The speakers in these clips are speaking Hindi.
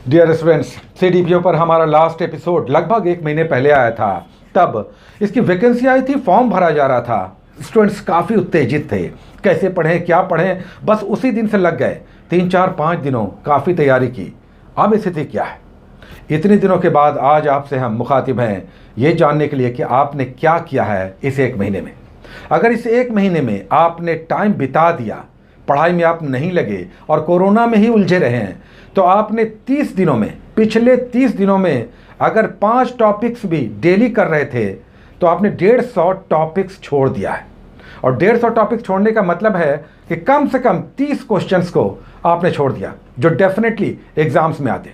डियर स्टूडेंट्स, सीडीपीओ पर हमारा लास्ट एपिसोड लगभग 1 महीने पहले आया था। तब इसकी वैकेंसी आई थी, फॉर्म भरा जा रहा था। स्टूडेंट्स काफ़ी उत्तेजित थे, कैसे पढ़ें क्या पढ़ें, बस उसी दिन से लग गए। 3 4 5 दिनों काफ़ी तैयारी की। अब स्थिति क्या है? इतने दिनों के बाद आज आपसे हम मुखातिब हैं ये जानने के लिए कि आपने क्या किया है इस 1 महीने में। अगर इस 1 महीने में आपने टाइम बिता दिया, पढ़ाई में आप नहीं लगे और कोरोना में ही उलझे रहे हैं, तो आपने 30 दिनों में, पिछले 30 दिनों में अगर 5 टॉपिक्स भी डेली कर रहे थे तो आपने 150 टॉपिक्स छोड़ दिया है। और 150 टॉपिक्स छोड़ने का मतलब है कि कम से कम 30 क्वेश्चंस को आपने छोड़ दिया जो डेफिनेटली एग्जाम्स में आते।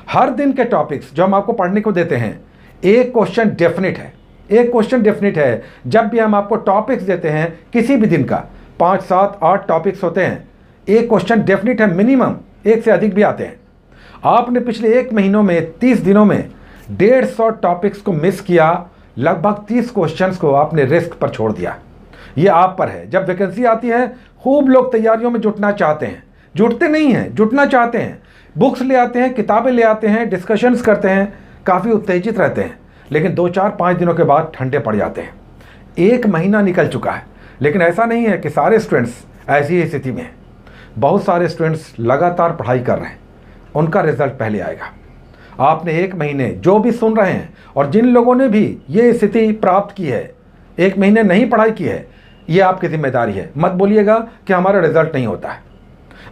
हर दिन के टॉपिक्स जो हम आपको पढ़ने को देते हैं, एक क्वेश्चन डेफिनेट है, एक क्वेश्चन डेफिनेट है। जब भी हम आपको टॉपिक्स देते हैं किसी भी दिन का, 5 7 8 टॉपिक्स होते हैं, एक क्वेश्चन डेफिनेट है, मिनिमम एक से अधिक भी आते हैं। आपने पिछले 1 महीनों में 30 दिनों में 150 टॉपिक्स को मिस किया, लगभग 30 क्वेश्चंस को आपने रिस्क पर छोड़ दिया। ये आप पर है। जब वैकेंसी आती है खूब लोग तैयारियों में जुटना चाहते हैं, जुटते नहीं हैं, जुटना चाहते हैं, बुक्स ले आते हैं, किताबें ले आते हैं, डिस्कशंस करते हैं, काफ़ी उत्तेजित रहते हैं, लेकिन 2 4 5 दिनों के बाद ठंडे पड़ जाते हैं। 1 महीना निकल चुका है, लेकिन ऐसा नहीं है कि सारे स्टूडेंट्स ऐसी ही स्थिति में हैं। बहुत सारे स्टूडेंट्स लगातार पढ़ाई कर रहे हैं, उनका रिजल्ट पहले आएगा। आपने 1 महीने जो भी सुन रहे हैं और जिन लोगों ने भी ये स्थिति प्राप्त की है, 1 महीने नहीं पढ़ाई की है, ये आपकी जिम्मेदारी है। मत बोलिएगा कि हमारा रिजल्ट नहीं होता है।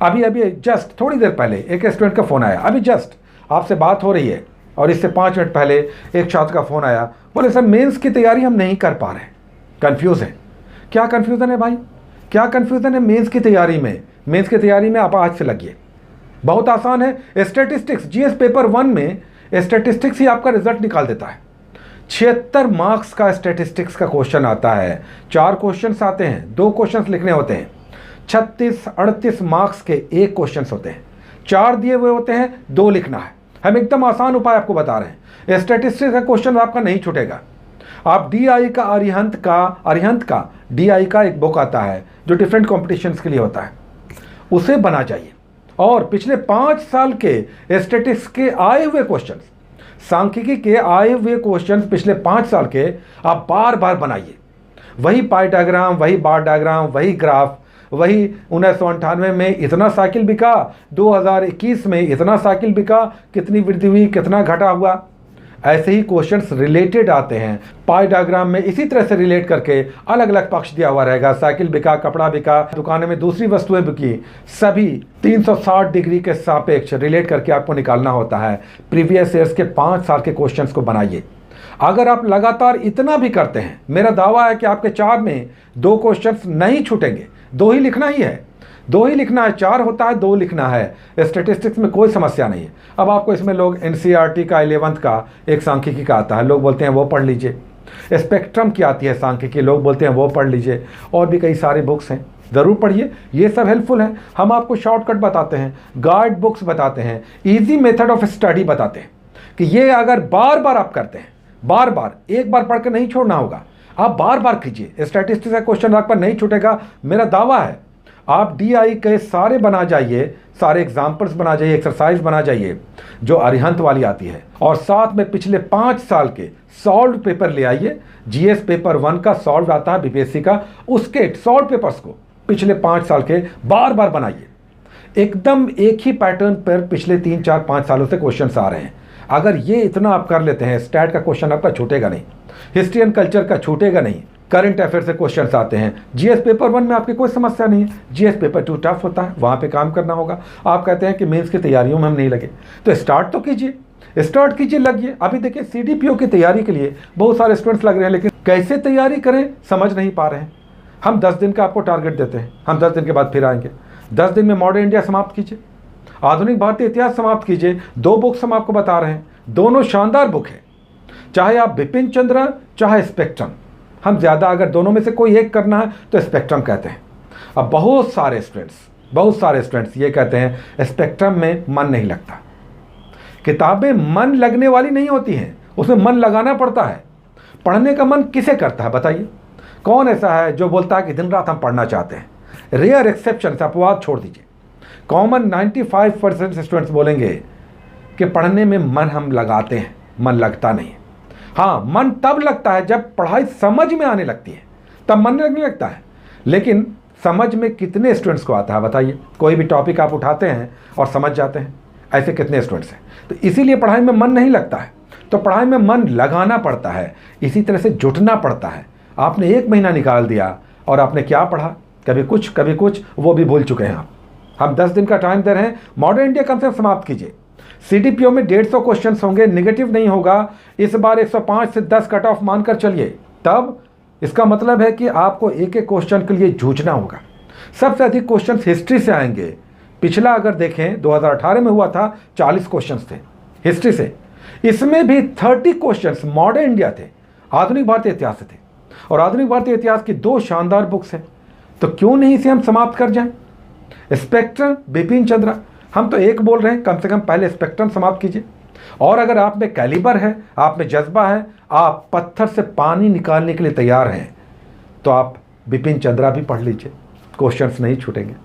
अभी अभी जस्ट थोड़ी देर पहले एक स्टूडेंट का फ़ोन आया, अभी जस्ट आपसे बात हो रही है और इससे 5 मिनट पहले एक छात्र का फ़ोन आया, बोले सर मेंस की तैयारी हम नहीं कर पा रहे, कन्फ्यूज़ है। क्या कन्फ्यूज़न है भाई? क्या कन्फ्यूज़न है मेंस की तैयारी में? मेंस की तैयारी में आप आज से लगिए, बहुत आसान है। स्टैटिस्टिक्स, जीएस पेपर 1 में स्टैटिस्टिक्स ही आपका रिजल्ट निकाल देता है। 76 मार्क्स का स्टैटिस्टिक्स का क्वेश्चन आता है। 4 क्वेश्चंस आते हैं, 2 क्वेश्चंस लिखने होते हैं। 36 38 मार्क्स के 1 क्वेश्चंस होते हैं, 4 दिए हुए होते हैं, 2 लिखना है। हम एकदम आसान उपाय आपको बता रहे हैं। स्टैटिस्टिक्स का क्वेश्चन आपका नहीं छूटेगा। आप डीआई का, अरिहंत का डीआई का एक बुक आता है जो डिफरेंट कॉम्पिटिशन्स के लिए होता है, उसे बना चाहिए। और पिछले 5 साल के स्टैटिस्टिक्स के आए हुए क्वेश्चंस, सांख्यिकी के आए हुए क्वेश्चंस पिछले 5 साल के आप बार बार बनाइए। वही पाई डायग्राम, वही बार डायग्राम, वही ग्राफ, वही 1998 में इतना साइकिल बिका, 2021 में इतना साइकिल बिका, कितनी वृद्धि हुई, कितना घटा हुआ। ऐसे ही क्वेश्चंस रिलेटेड आते हैं। पाई डायग्राम में इसी तरह से रिलेट करके अलग अलग पक्ष दिया हुआ रहेगा। साइकिल बिका, कपड़ा बिका, दुकान में दूसरी वस्तुएं बिकी, सभी 360 डिग्री के सापेक्ष रिलेट करके आपको निकालना होता है। प्रीवियस ईयर्स के 5 साल के क्वेश्चंस को बनाइए। अगर आप लगातार इतना भी करते हैं, मेरा दावा है कि आपके 4 में 2 क्वेश्चंस नहीं छूटेंगे। 2 ही लिखना ही है, 2 ही लिखना है। 4 होता है, 2 लिखना है। स्टैटिस्टिक्स में कोई समस्या नहीं है। अब आपको इसमें लोग एनसीईआरटी का 11th का एक सांख्यिकी का आता है, लोग बोलते हैं वो पढ़ लीजिए। स्पेक्ट्रम की आती है सांख्यिकी, लोग बोलते हैं वो पढ़ लीजिए। और भी कई सारे बुक्स हैं, ज़रूर पढ़िए, ये सब हेल्पफुल हैं। हम आपको शॉर्टकट बताते हैं, गाइड बुक्स बताते हैं, ईजी मेथड ऑफ स्टडी बताते हैं कि ये अगर बार बार आप करते हैं, बार बार, एक बार पढ़ के नहीं छोड़ना होगा, आप बार बार कीजिए। स्टैटिस्टिक्स का क्वेश्चन आपका नहीं छूटेगा, मेरा दावा है। आप डीआई के सारे बना जाइए, सारे एग्जाम्पल्स बना जाइए, एक्सरसाइज बना जाइए जो अरिहंत वाली आती है, और साथ में पिछले 5 साल के सॉल्व पेपर ले आइए। जीएस पेपर 1 का सॉल्व आता है बीपीएससी का, उसके सॉल्व पेपर्स को पिछले 5 साल के बार बार बनाइए। एकदम एक ही पैटर्न पर पिछले 3 4 5 सालों से क्वेश्चन आ रहे हैं। अगर ये इतना आप कर लेते हैं, स्टैट का क्वेश्चन आपका छूटेगा नहीं, हिस्ट्री एंड कल्चर का छूटेगा नहीं, करंट अफेयर से क्वेश्चंस आते हैं। जीएस पेपर 1 में आपकी कोई समस्या नहीं है। जीएस पेपर 2 टफ होता है, वहाँ पे काम करना होगा। आप कहते हैं कि मेंस की तैयारियों में हम नहीं लगे, तो स्टार्ट तो कीजिए, स्टार्ट कीजिए, लगिए। अभी देखिए सीडीपीओ की तैयारी के लिए बहुत सारे स्टूडेंट्स लग रहे हैं, लेकिन कैसे तैयारी करें समझ नहीं पा रहे हैं। हम 10 दिन का आपको टारगेट देते हैं, हम 10 दिन के बाद फिर आएंगे। 10 दिन में मॉडर्न इंडिया समाप्त कीजिए, आधुनिक भारतीय इतिहास समाप्त कीजिए। 2 बुक्स हम आपको बता रहे हैं, दोनों शानदार बुक है। चाहे आप बिपिन चंद्र, चाहे स्पेक्ट्रम, हम ज़्यादा अगर दोनों में से कोई एक करना है तो स्पेक्ट्रम कहते हैं। अब बहुत सारे स्टूडेंट्स ये कहते हैं स्पेक्ट्रम में मन नहीं लगता। किताबें मन लगने वाली नहीं होती हैं, उसमें मन लगाना पड़ता है। पढ़ने का मन किसे करता है बताइए? कौन ऐसा है जो बोलता है कि दिन रात हम पढ़ना चाहते हैं? रेयर एक्सेप्शन, अपवाद छोड़ दीजिए। कॉमन 95% स्टूडेंट्स बोलेंगे कि पढ़ने में मन हम लगाते हैं, मन लगता नहीं है। हाँ, मन तब लगता है जब पढ़ाई समझ में आने लगती है, तब मन लगने लगता है। लेकिन समझ में कितने स्टूडेंट्स को आता है बताइए? कोई भी टॉपिक आप उठाते हैं और समझ जाते हैं, ऐसे कितने स्टूडेंट्स हैं? तो इसीलिए पढ़ाई में मन नहीं लगता है। तो पढ़ाई में मन लगाना पड़ता है, इसी तरह से जुटना पड़ता है। आपने 1 महीना निकाल दिया और आपने क्या पढ़ा? कभी कुछ, वो भी भूल चुके हैं आप। हम 10 दिन का टाइम दे रहे हैं, मॉडर्न इंडिया कम से कम समाप्त कीजिए। CDPO में 150 क्वेश्चन होंगे, नेगेटिव नहीं होगा। इस बार 105 से 10 कट ऑफ मानकर चलिए। तब इसका मतलब है कि आपको एक एक क्वेश्चन के लिए जूझना होगा। सबसे अधिक क्वेश्चन हिस्ट्री से आएंगे। पिछला अगर देखें 2018 में हुआ था 40 क्वेश्चन थे हिस्ट्री से। इसमें भी 30 क्वेश्चन मॉडर्न इंडिया थे, आधुनिक भारतीय इतिहास से थे। और आधुनिक भारतीय इतिहास की 2 शानदार बुक्स हैं, तो क्यों नहीं इसे हम समाप्त कर जाएं? स्पेक्ट्रम, बिपिन चंद्रा, हम तो एक बोल रहे हैं, कम से कम पहले स्पेक्ट्रम समाप्त कीजिए। और अगर आप में कैलिबर है, आप में जज्बा है, आप पत्थर से पानी निकालने के लिए तैयार हैं, तो आप बिपिन चंद्रा भी पढ़ लीजिए, क्वेश्चंस नहीं छूटेंगे।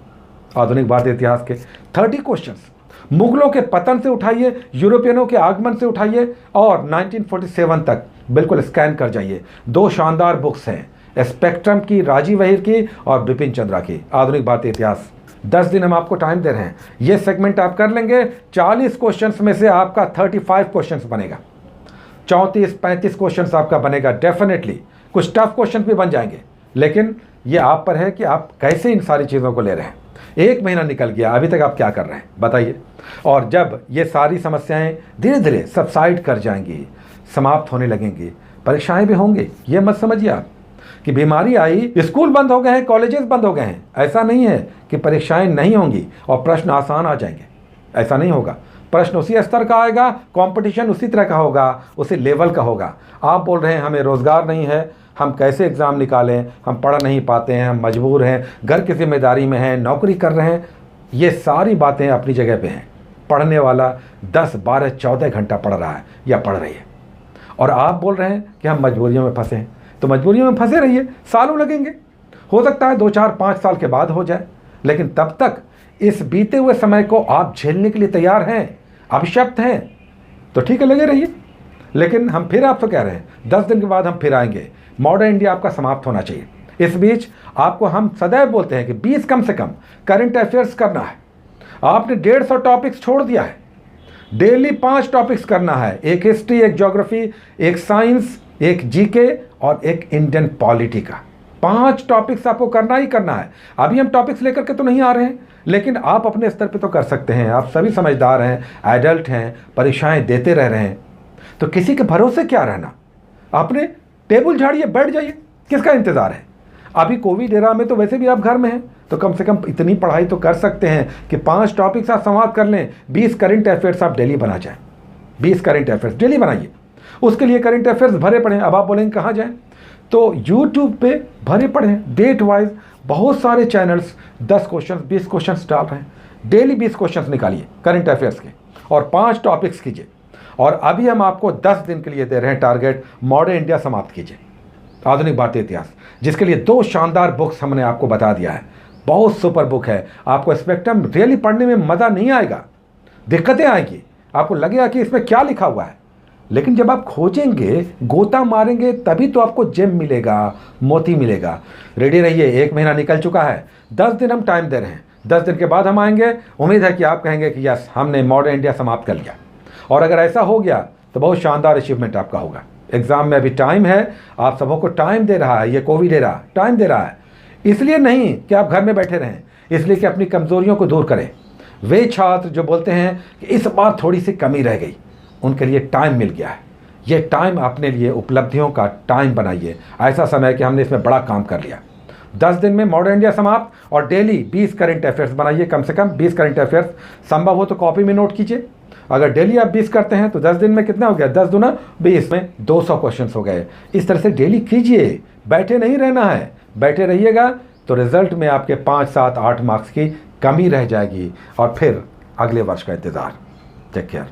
आधुनिक भारतीय इतिहास के 30 क्वेश्चंस, मुगलों के पतन से उठाइए, यूरोपियनों के आगमन से उठाइए और 1947 तक बिल्कुल स्कैन कर जाइए। 2 शानदार बुक्स हैं, स्पेक्ट्रम की राजीव अहिर की और बिपिन चंद्रा की, आधुनिक भारतीय इतिहास। 10 दिन हम आपको टाइम दे रहे हैं, ये सेगमेंट आप कर लेंगे। 40 क्वेश्चंस में से आपका 35 क्वेश्चंस बनेगा, 34-35 क्वेश्चंस आपका बनेगा डेफिनेटली। कुछ टफ क्वेश्चन भी बन जाएंगे, लेकिन ये आप पर है कि आप कैसे इन सारी चीज़ों को ले रहे हैं। 1 महीना निकल गया, अभी तक आप क्या कर रहे हैं बताइए? और जब ये सारी समस्याएं धीरे धीरे सबसाइड कर जाएंगी, समाप्त होने लगेंगी, परीक्षाएं भी होंगी। ये मत समझिए आप कि बीमारी आई, स्कूल बंद हो गए हैं, कॉलेजेस बंद हो गए हैं। ऐसा नहीं है कि परीक्षाएं नहीं होंगी और प्रश्न आसान आ जाएंगे, ऐसा नहीं होगा। प्रश्न उसी स्तर का आएगा, कंपटीशन उसी तरह का होगा, उसी लेवल का होगा। आप बोल रहे हैं हमें रोज़गार नहीं है, हम कैसे एग्ज़ाम निकालें, हम पढ़ नहीं पाते हैं, हम मजबूर हैं, घर की जिम्मेदारी में हैं, नौकरी कर रहे हैं। ये सारी बातें अपनी जगह पे हैं। पढ़ने वाला 10, 12, 14 घंटा पढ़ रहा है या पढ़ रही है, और आप बोल रहे हैं कि हम मजबूरियों में फंसे हैं। तो मजबूरियों में फंसे रहिए, सालों लगेंगे। हो सकता है 2, 4, 5 साल के बाद हो जाए, लेकिन तब तक इस बीते हुए समय को आप झेलने के लिए तैयार हैं, अभिशप्त हैं, तो ठीक है, लगे रहिए। लेकिन हम फिर आपसे कह रहे हैं 10 दिन के बाद हम फिर आएंगे। मॉडर्न इंडिया आपका समाप्त होना चाहिए। इस बीच आपको हम सदैव बोलते हैं कि 20 कम से कम करंट अफेयर्स करना है। आपने 150 टॉपिक्स छोड़ दिया है। डेली 5 टॉपिक्स करना है, एक हिस्ट्री, एक ज्योग्राफी, एक साइंस, एक जीके और एक इंडियन पॉलिटी का। 5 टॉपिक्स आपको करना ही करना है। अभी हम टॉपिक्स लेकर के तो नहीं आ रहे हैं, लेकिन आप अपने स्तर पे तो कर सकते हैं। आप सभी समझदार हैं, एडल्ट हैं, परीक्षाएं देते रह रहे हैं, तो किसी के भरोसे क्या रहना? आपने टेबल झाड़िए, बैठ जाइए, किसका इंतज़ार है? अभी कोविड एरा में तो वैसे भी आप घर में हैं, तो कम से कम इतनी पढ़ाई तो कर सकते हैं कि 5 टॉपिक्स आप समाप्त कर लें। 20 करंट अफेयर्स आप डेली बना जाएं, 20 करंट अफेयर्स डेली बनाइए। उसके लिए करंट अफेयर्स भरे पड़े हैं। अब आप बोलेंगे कहाँ जाएं? तो यूट्यूब पे भरे पड़े हैं, डेट वाइज बहुत सारे चैनल्स 10 क्वेश्चन, 20 क्वेश्चन डाल रहे हैं। डेली 20 क्वेश्चन निकालिए करंट अफेयर्स के और 5 टॉपिक्स कीजिए। और अभी हम आपको 10 दिन के लिए दे रहे हैं टारगेट, मॉडर्न इंडिया समाप्त कीजिए, आधुनिक भारतीय इतिहास, जिसके लिए 2 शानदार बुक्स हमने आपको बता दिया है। बहुत सुपर बुक है। आपको स्पेक्ट्रम रियली पढ़ने में मज़ा नहीं आएगा, दिक्कतें आएंगी, आपको लगेगा कि इसमें क्या लिखा हुआ है। लेकिन जब आप खोजेंगे, गोता मारेंगे, तभी तो आपको जेम मिलेगा, मोती मिलेगा। रेडी रहिए, 1 महीना निकल चुका है, 10 दिन हम टाइम दे रहे हैं। 10 दिन के बाद हम आएंगे। उम्मीद है कि आप कहेंगे कि यस, हमने मॉडर्न इंडिया समाप्त कर लिया। और अगर ऐसा हो गया तो बहुत शानदार अचीवमेंट आपका होगा। एग्ज़ाम में अभी टाइम है, आप सबों को टाइम दे रहा है, ये कोविड एरा टाइम दे रहा है। इसलिए नहीं कि आप घर में बैठे रहें, इसलिए कि अपनी कमज़ोरियों को दूर करें। वे छात्र जो बोलते हैं कि इस बार थोड़ी सी कमी रह गई, उनके लिए टाइम मिल गया है। ये टाइम अपने लिए उपलब्धियों का टाइम बनाइए। ऐसा समय कि हमने इसमें बड़ा काम कर लिया। 10 दिन में मॉडर्न इंडिया समाप्त और डेली 20 करंट अफेयर्स बनाइए, कम से कम 20 करंट अफेयर्स। संभव हो तो कॉपी में नोट कीजिए। अगर डेली आप 20 करते हैं तो 10 दिन में कितना हो गया? 10 दूना 20 में 200 क्वेश्चन हो गए। इस तरह से डेली कीजिए, बैठे नहीं रहना है। बैठे रहिएगा तो रिजल्ट में आपके 5, 7, 8 मार्क्स की कमी रह जाएगी और फिर अगले वर्ष का इंतज़ार। Take care.